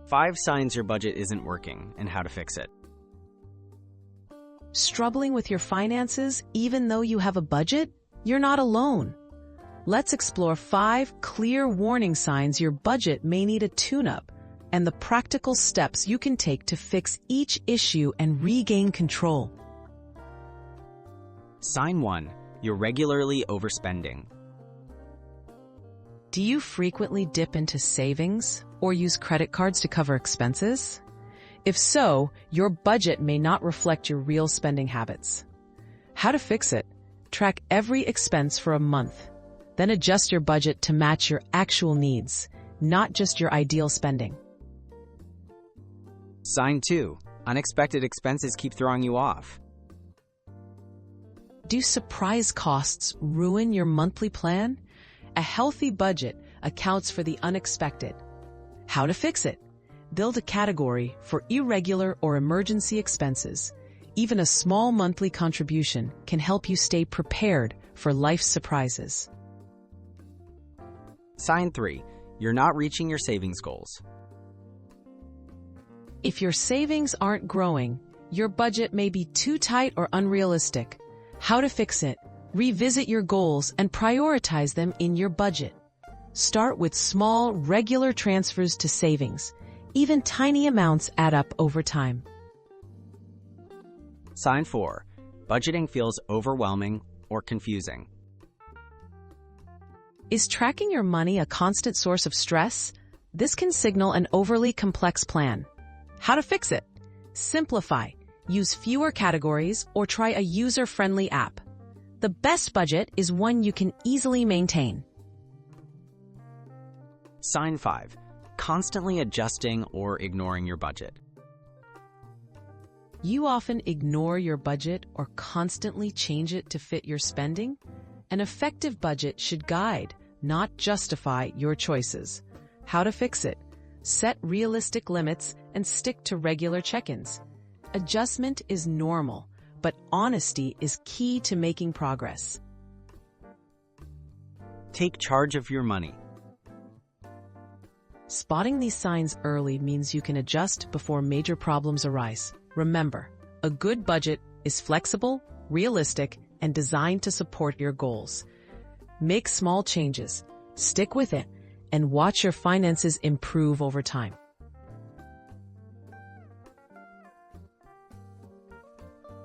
5 signs your budget isn't working and how to fix it. Struggling with your finances even though you have a budget? You're not alone. Let's explore 5 clear warning signs your budget may need a tune-up and the practical steps you can take to fix each issue and regain control. Sign 1. You're regularly overspending. Do you frequently dip into savings or use credit cards to cover expenses? If so, your budget may not reflect your real spending habits. How to fix it? Track every expense for a month. Then adjust your budget to match your actual needs, not just your ideal spending. Sign 2. Unexpected expenses keep throwing you off. Do surprise costs ruin your monthly plan? A healthy budget accounts for the unexpected. How to fix it? Build a category for irregular or emergency expenses. Even a small monthly contribution can help you stay prepared for life's surprises. Sign 3. You're not reaching your savings goals. If your savings aren't growing, your budget may be too tight or unrealistic. How to fix it? Revisit your goals and prioritize them in your budget. Start with small, regular transfers to savings. Even tiny amounts add up over time. Sign 4. Budgeting feels overwhelming or confusing. Is tracking your money a constant source of stress? This can signal an overly complex plan. How to fix it? Simplify. Use fewer categories or try a user-friendly app. The best budget is one you can easily maintain. Sign 5. Constantly adjusting or ignoring your budget. You often ignore your budget or constantly change it to fit your spending? An effective budget should guide, not justify, your choices. How to fix it? Set realistic limits and stick to regular check-ins. Adjustment is normal, but honesty is key to making progress. Take charge of your money. Spotting these signs early means you can adjust before major problems arise. Remember, a good budget is flexible, realistic, and designed to support your goals. Make small changes, stick with it, and watch your finances improve over time.